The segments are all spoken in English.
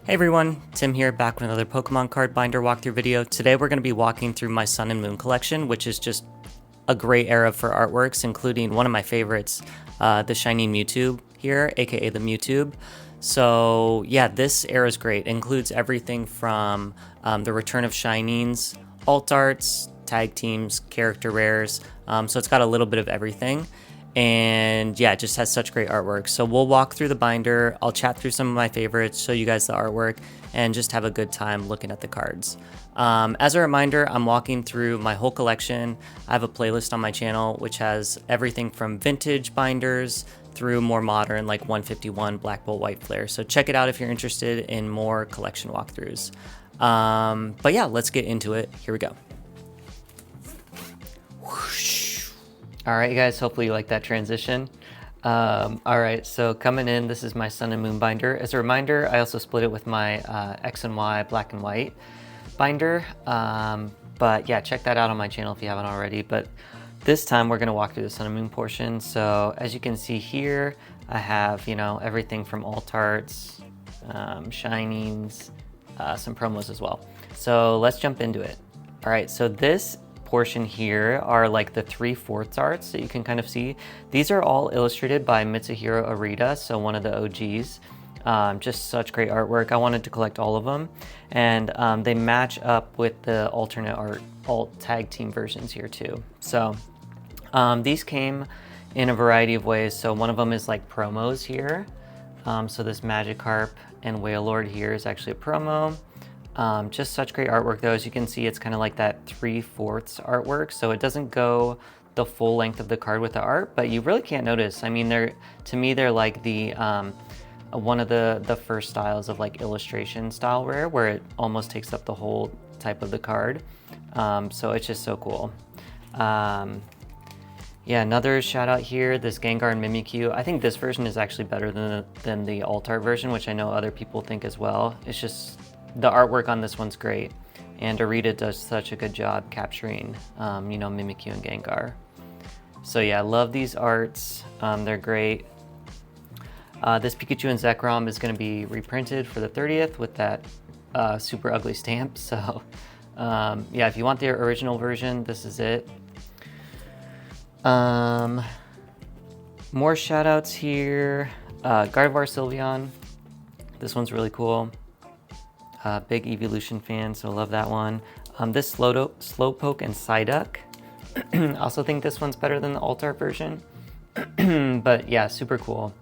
Hey everyone, Tim here, back with another Pokemon card binder walkthrough video. Today we're going to be walking through my Sun and Moon collection, which is just a great era for artworks, including one of my favorites, the shiny Mewtwo here, aka the Mewtwo. So yeah, this era is great. It includes everything from the return of shinings, alt arts, tag teams, character rares, so it's got a little bit of everything. And yeah, it just has such great artwork. So we'll walk through the binder, I'll chat through some of my favorites, show you guys the artwork, and just have a good time looking at the cards. As a reminder, I'm walking through my whole collection. I have a playlist on my channel which has everything from vintage binders through more modern like 151 Black Bolt White Flare. So check it out if you're interested in more collection walkthroughs. But yeah, let's get into it. Here we go. Alright guys, hopefully you like that transition. Alright, so coming in, this is my Sun and Moon binder. As a reminder, I also split it with my X and Y black and white binder. But yeah, check that out on my channel if you haven't already. But this time we're going to walk through the Sun and Moon portion. So as you can see here, I have, everything from alt arts, shinings, some promos as well. So let's jump into it. Alright, so this portion here are like the 3/4 arts that you can kind of see. These are all illustrated by Mitsuhiro Arita, so one of the OGs. Just such great artwork. I wanted to collect all of them, and they match up with the alternate alt tag team versions here too. So these came in a variety of ways. So one of them is like promos here. So this Magikarp and Wailord here is actually a promo. Just such great artwork though. As you can see, it's kind of like that 3/4 artwork, so it doesn't go the full length of the card with the art, but you really can't notice. I mean, to me they're like the one of the first styles of like illustration style rare, where it almost takes up the whole type of the card. So it's just so cool. Yeah, another shout out here, this Gengar and Mimikyu. I think this version is actually better than the alt art version, which I know other people think as well. It's just the artwork on this one's great, and Arita does such a good job capturing, Mimikyu and Gengar. So yeah, I love these arts. They're great. This Pikachu and Zekrom is going to be reprinted for the 30th with that super ugly stamp. So yeah, if you want the original version, this is it. More shout outs here. Gardevoir Sylveon. This one's really cool. Big Evolution fan, so love that one. This Slowpoke and Psyduck. Also think this one's better than the alt art version. But yeah, super cool.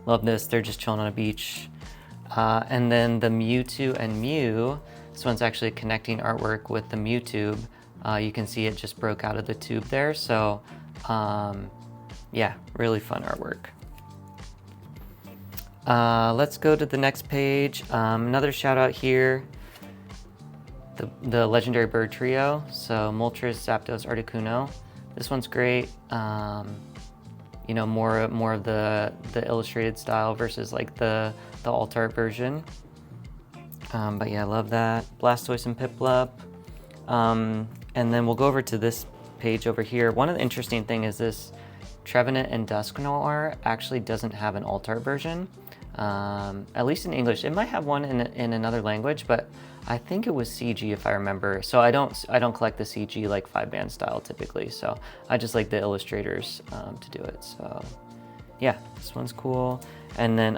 Love this. They're just chilling on a beach. And then the Mewtwo and Mew. This one's actually connecting artwork with the Mewtwo. You can see it just broke out of the tube there. So yeah, really fun artwork. Let's go to the next page. Another shout out here, the legendary bird trio. So Moltres, Zapdos, Articuno. This one's great. More of the illustrated style versus like the alt art version. But yeah, I love that. Blastoise and Piplup. And then we'll go over to this page over here. One of the interesting thing is this Trevenant and Dusknoir actually doesn't have an alt art version. At least in English. It might have one in another language, but I think it was CG if I remember. So I don't collect the CG like 5-band style typically. So I just like the illustrators to do it. So yeah, this one's cool. And then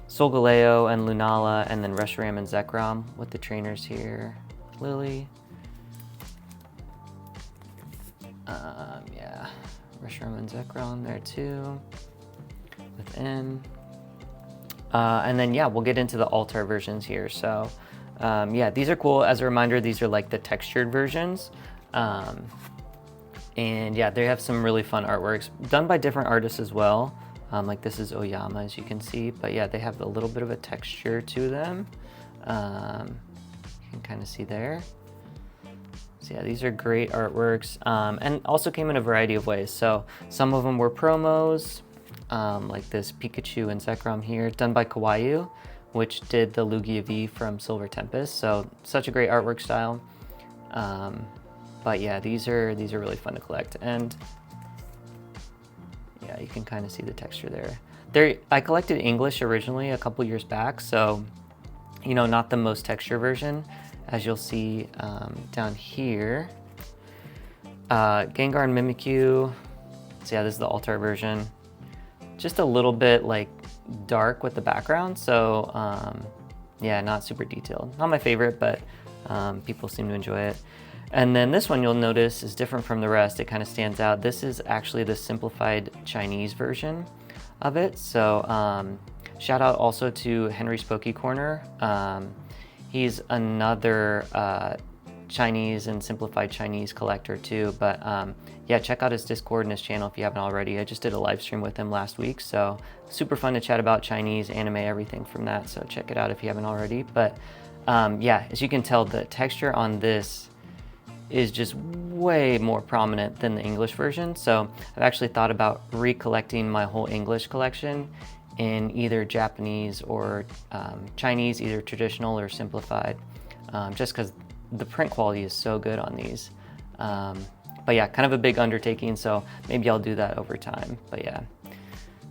Solgaleo and Lunala, and then Reshiram and Zekrom with the trainers here. Lily. Yeah, Reshiram and Zekrom there too. Within. And then yeah, we'll get into the alt art versions here. So yeah, these are cool. As a reminder, these are like the textured versions. And yeah, they have some really fun artworks done by different artists as well. Like this is Oyama, as you can see, but yeah, they have a little bit of a texture to them. You can kind of see there. So yeah, these are great artworks, and also came in a variety of ways. So some of them were promos, like this Pikachu and Zekrom here, done by Kawaii, which did the Lugia V from Silver Tempest. So such a great artwork style. But yeah, these are really fun to collect, and yeah, you can kind of see the texture there. I collected English originally a couple years back, so you know, not the most texture version, as you'll see down here. Gengar and Mimikyu. So yeah, this is the Altar version. Just a little bit like dark with the background, so yeah, not super detailed. Not my favorite, but people seem to enjoy it. And then this one you'll notice is different from the rest. It kind of stands out. This is actually the simplified Chinese version of it. So shout out also to Henry's Poke Corner. He's another Chinese and simplified Chinese collector too. But yeah, check out his Discord and his channel if you haven't already. I just did a live stream with him last week, so super fun to chat about Chinese, anime, everything from that. So check it out if you haven't already. But yeah, as you can tell, the texture on this is just way more prominent than the English version. So I've actually thought about recollecting my whole English collection in either Japanese or Chinese, either traditional or simplified, just because the print quality is so good on these. But yeah, kind of a big undertaking, so maybe I'll do that over time. But yeah,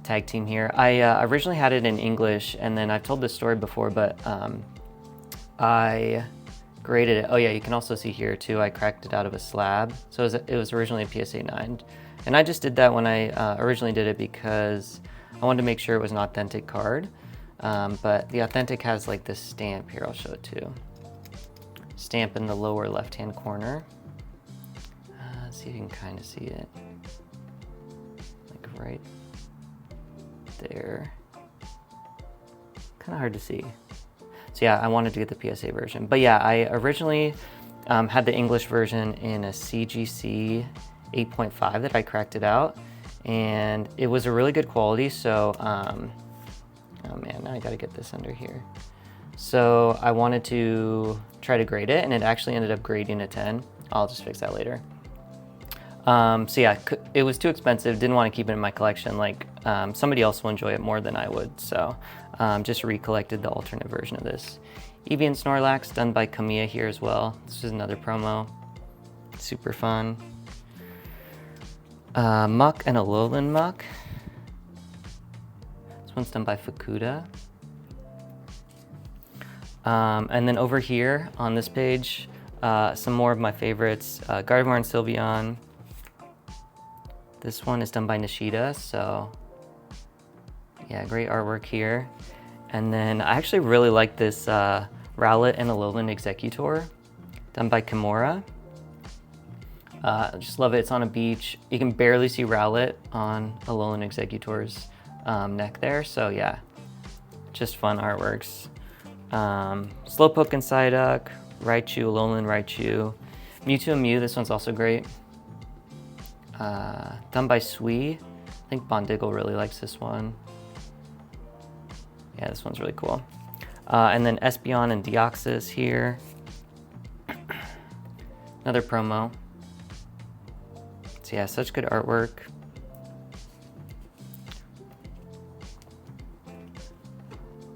tag team here. I originally had it in English, and then I've told this story before, but I graded it. Oh yeah, you can also see here too, I cracked it out of a slab. So it was originally a PSA 9. And I just did that when I originally did it because I wanted to make sure it was an authentic card. But the authentic has like this stamp here, I'll show it too. Stamp in the lower left-hand corner. Let's see if you can kind of see it. Like right there. Kind of hard to see. So yeah, I wanted to get the PSA version. But yeah, I originally had the English version in a CGC 8.5 that I cracked it out. And it was a really good quality, so, oh man, now I gotta get this under here. So I wanted to try to grade it, and it actually ended up grading a 10. I'll just fix that later. So yeah, it was too expensive, didn't want to keep it in my collection. Like somebody else will enjoy it more than I would, so just recollected the alternate version of this. Eevee and Snorlax, done by Kamiya here as well. This is another promo, super fun. Muck and Alolan Muck. This one's done by Fukuda. And then over here on this page, some more of my favorites. Gardevoir and Sylveon. This one is done by Nishida, so yeah, great artwork here. And then I actually really like this Rowlet and Alolan Executor, done by Kimura. I just love it. It's on a beach. You can barely see Rowlet on Alolan Executor's neck there, so yeah, just fun artworks. Slowpoke and Psyduck, Raichu, Alolan Raichu, Mewtwo and Mew. This one's also great. Done by Sui. I think Bondiggle really likes this one. Yeah, this one's really cool. And then Espeon and Deoxys here. Another promo. So yeah, such good artwork.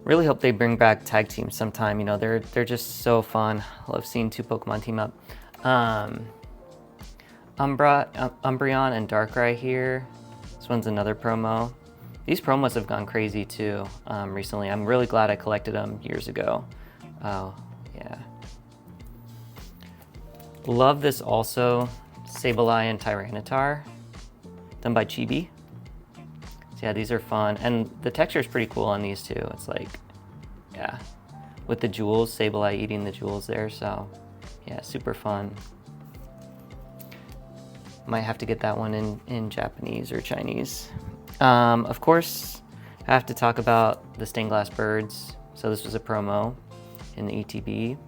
Really hope they bring back tag teams sometime. You know, they're just so fun. I love seeing two Pokemon team up. Umbreon and Darkrai here. This one's another promo. These promos have gone crazy too recently. I'm really glad I collected them years ago. Oh, yeah. Love this also. Sableye and Tyranitar, done by Chibi. So yeah, these are fun. And the texture is pretty cool on these too. It's like, yeah, with the jewels, Sableye eating the jewels there. So yeah, super fun. Might have to get that one in Japanese or Chinese. Of course, I have to talk about the stained glass birds. So this was a promo in the ETB.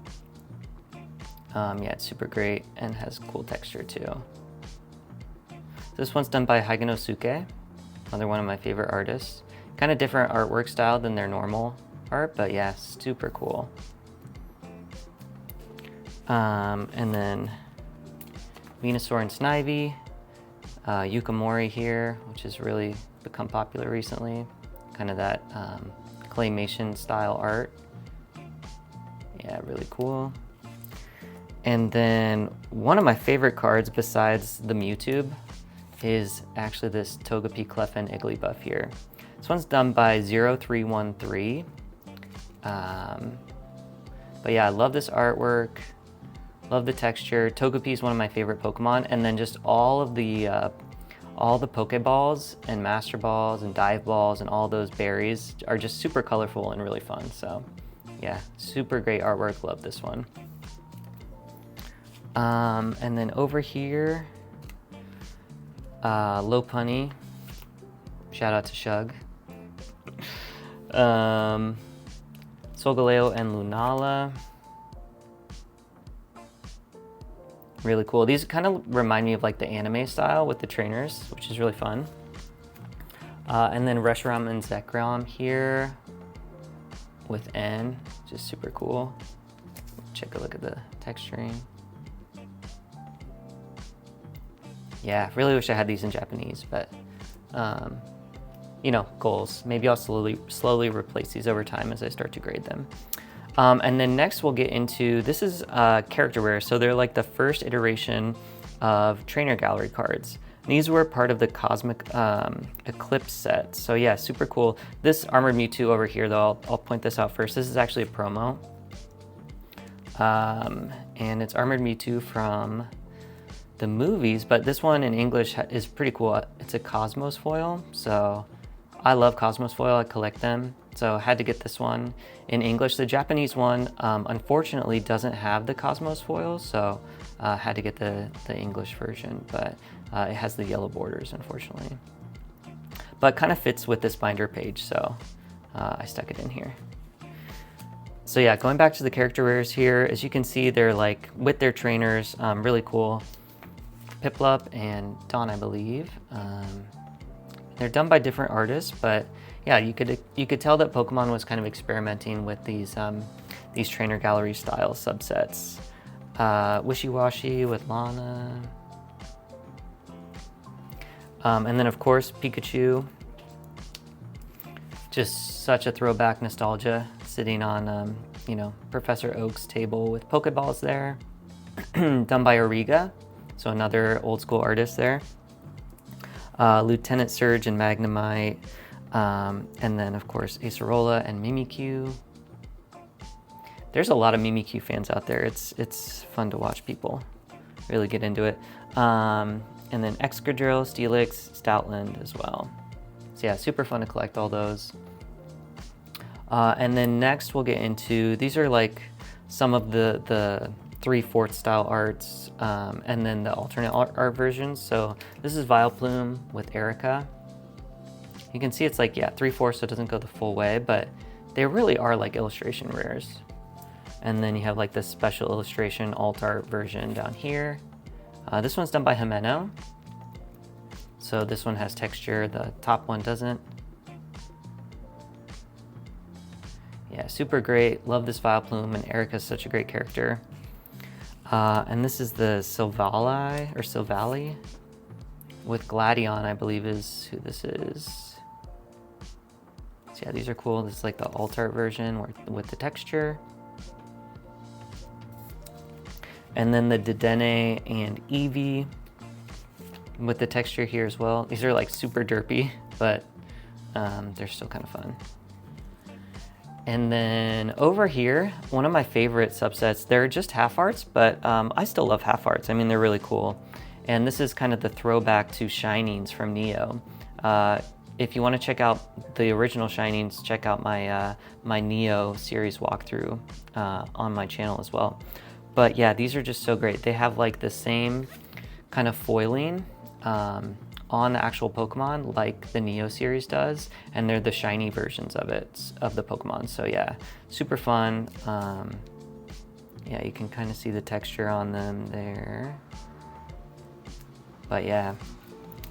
Yeah, it's super great and has cool texture too. This one's done by Hagenosuke, another one of my favorite artists. Kind of different artwork style than their normal art, but yeah, super cool. And then Venusaur and Snivy, Yukamori here, which has really become popular recently. Kind of that claymation style art. Yeah, really cool. And then one of my favorite cards besides the Mewtwo is actually this Togepi Clefin Igglybuff here. This one's done by 0313. But yeah, I love this artwork. Love the texture. Togepi is one of my favorite Pokemon, and then just all the Pokeballs and Master Balls and Dive Balls and all those berries are just super colorful and really fun. So yeah, super great artwork. Love this one. And then over here, Lopunny. Shout out to Shug. Solgaleo and Lunala. Really cool. These kind of remind me of like the anime style with the trainers, which is really fun. And then Reshiram and Zekrom here with N, just super cool. Check a look at the texturing. Yeah, really wish I had these in Japanese, but you know, goals. Maybe I'll slowly replace these over time as I start to grade them. And then next we'll get into, this is character rares. So they're like the first iteration of trainer gallery cards. These were part of the Cosmic Eclipse set. So yeah, super cool. This Armored Mewtwo over here though, I'll point this out first. This is actually a promo. And it's Armored Mewtwo from the movies, but this one in English is pretty cool. It's a Cosmos foil. So I love Cosmos foil, I collect them. So I had to get this one in English. The Japanese one, unfortunately, doesn't have the Cosmos foil, so I had to get the English version, but it has the yellow borders, unfortunately. But kind of fits with this binder page, so I stuck it in here. So yeah, going back to the character rares here, as you can see, they're like, with their trainers, really cool. Piplup and Dawn, I believe. They're done by different artists, but yeah, you could tell that Pokemon was kind of experimenting with these trainer gallery style subsets. Wishy-Washy with Lana. And then of course Pikachu. Just such a throwback nostalgia, sitting on you know, Professor Oak's table with Pokeballs there. Done by Origa, so another old school artist there. Lieutenant Surge and Magnemite. And then of course Acerola and Mimikyu. There's a lot of Mimikyu fans out there. It's fun to watch people really get into it. And then Excadrill, Steelix, Stoutland as well. So yeah, super fun to collect all those. And then next we'll get into, these are like some of the 3/4 style arts, and then the alternate art versions. So this is Vileplume with Erica. You can see it's like, yeah, 3/4, so it doesn't go the full way, but they really are like illustration rares. And then you have like this special illustration alt art version down here. This one's done by Himeno. So this one has texture, the top one doesn't. Yeah, super great. Love this Vileplume, and Erica's such a great character. And this is the Sylveon with Gladion, I believe is who this is. So yeah, these are cool. This is like the alt art version with the texture. And then the Dedenne and Eevee with the texture here as well. These are like super derpy, but they're still kind of fun. And then over here, one of my favorite subsets, they're just half arts, but I still love half arts. I mean, they're really cool. And this is kind of the throwback to Shinings from Neo. If you want to check out the original Shinings, check out my my Neo series walkthrough on my channel as well. But yeah, these are just so great. They have like the same kind of foiling on the actual Pokemon like the Neo series does, and they're the shiny versions of it, of the Pokemon. So yeah, super fun. Yeah, you can kind of see the texture on them there. But yeah,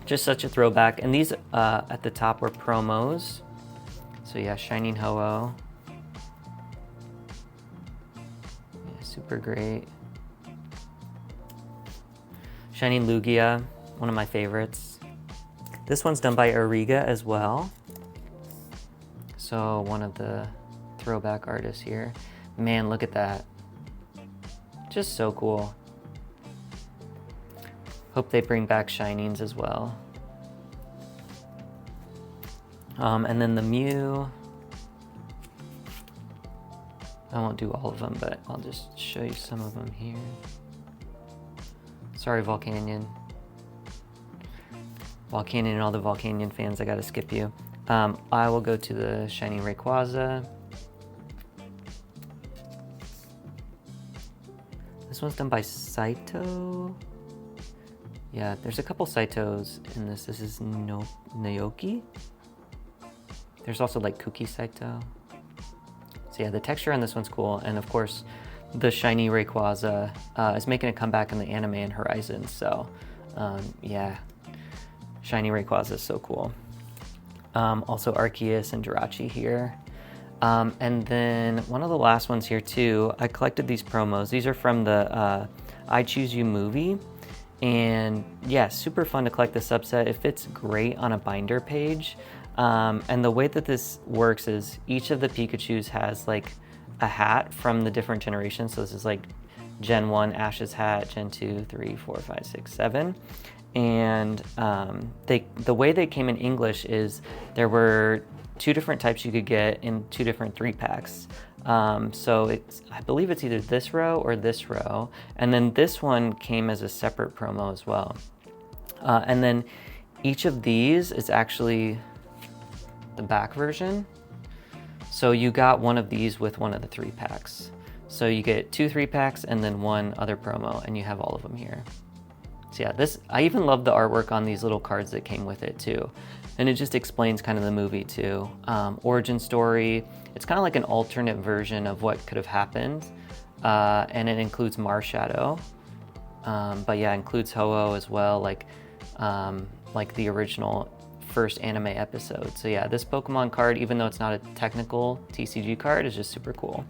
just such a throwback. And these at the top were promos. So yeah, Shining Ho-Oh. Yeah, super great. Shining Lugia, one of my favorites. This one's done by Origa as well. So one of the throwback artists here. Man, look at that. Just so cool. Hope they bring back Shinings as well. And then the Mew, I won't do all of them, but I'll just show you some of them here. Sorry, Volcanion. Volcanion and all the Volcanion fans, I gotta skip you. I will go to the shiny Rayquaza. This one's done by Saito. Yeah, there's a couple Saitos in this. This is Naoki. There's also like Kuki Saito. So yeah, the texture on this one's cool. And of course, the shiny Rayquaza is making a comeback in the anime and Horizon. So yeah, shiny Rayquaza is so cool. Also Arceus and Jirachi here. And then one of the last ones here too, I collected these promos. These are from the I Choose You movie. And yeah, super fun to collect the subset. It fits great on a binder page. And the way that this works is each of the Pikachus has like a hat from the different generations. So this is like Gen 1 Ash's hat, Gen 2, 3, 4, 5, 6, 7. And the way they came in English is there were 2 different types you could get in 2 different 3-packs. So I believe it's either this row or this row. And then this one came as a separate promo as well. And then each of these is actually the back version. So you got one of these with one of the 3-packs. So you get 2 3-packs and then 1 other promo, and you have all of them here. So yeah, I even love the artwork on these little cards that came with it too. And it just explains kind of the movie too. Origin story, it's kind of like an alternate version of what could have happened. And it includes Marshadow. But yeah, it includes Ho-Oh as well, like the original first anime episode. So yeah, this Pokemon card, even though it's not a technical TCG card, is just super cool.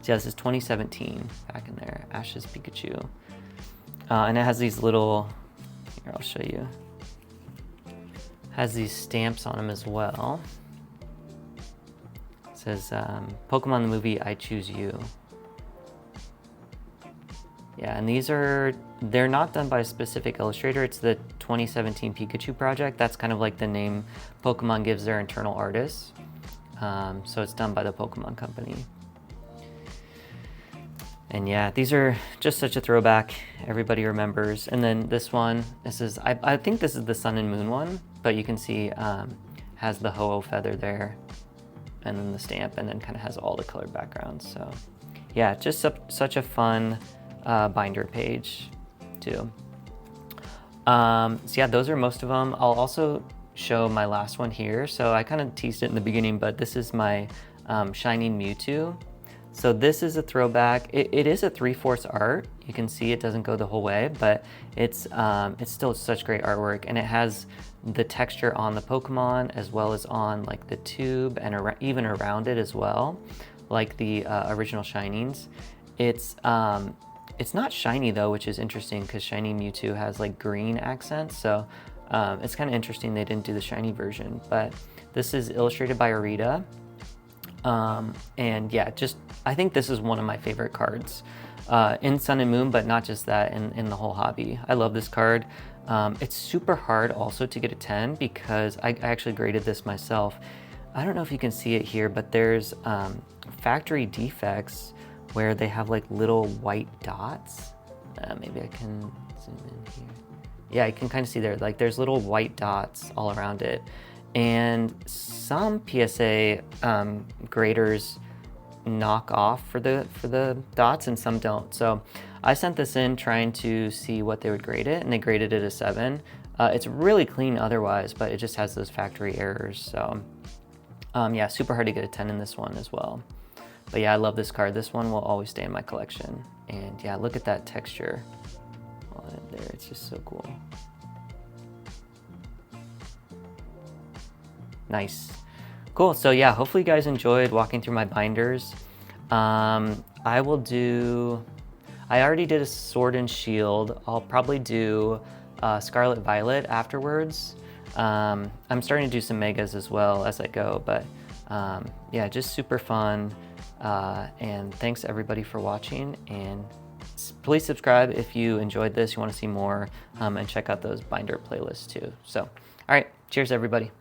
So yeah, this is 2017 back in there, Ash's Pikachu. And it has these little, here I'll show you, has these stamps on them as well. It says, Pokemon the movie, I Choose You. Yeah, and they're not done by a specific illustrator. It's the 2017 Pikachu project. That's kind of like the name Pokemon gives their internal artists. So it's done by the Pokemon Company. And yeah, these are just such a throwback. Everybody remembers. And then this one, I think this is the Sun and Moon one, but you can see has the Ho-Oh feather there, and then the stamp, and then kind of has all the colored backgrounds. So yeah, just such a fun binder page too. So yeah, those are most of them. I'll also show my last one here. So I kind of teased it in the beginning, but this is my Shining Mewtwo. So this is a throwback. It is a 3/4 art. You can see it doesn't go the whole way, but it's still such great artwork, and it has the texture on the Pokemon as well as on like the tube and even around it as well, like the original Shinings. It's not shiny though, which is interesting because Shiny Mewtwo has like green accents, so it's kind of interesting they didn't do the shiny version. But this is illustrated by Arita. And yeah, I think this is one of my favorite cards in Sun and Moon, but not just that, in the whole hobby. I love this card. It's super hard also to get a 10 because I actually graded this myself. I don't know if you can see it here, but there's factory defects where they have like little white dots. Maybe I can zoom in here. Yeah, you can kind of see there, like there's little white dots all around it. And some PSA graders knock off for the dots and some don't. So I sent this in trying to see what they would grade it, and they graded it a 7. It's really clean otherwise, but it just has those factory errors. So yeah, super hard to get a 10 in this one as well. But yeah, I love this card. This one will always stay in my collection. And yeah, look at that texture on it there. It's just so cool. Nice. Cool. So yeah, hopefully you guys enjoyed walking through my binders. I already did a Sword and Shield. I'll probably do Scarlet Violet afterwards. I'm starting to do some megas as well as I go, but yeah, just super fun. And thanks everybody for watching, and please subscribe if you enjoyed this, you want to see more, and check out those binder playlists too. So, all right, cheers everybody.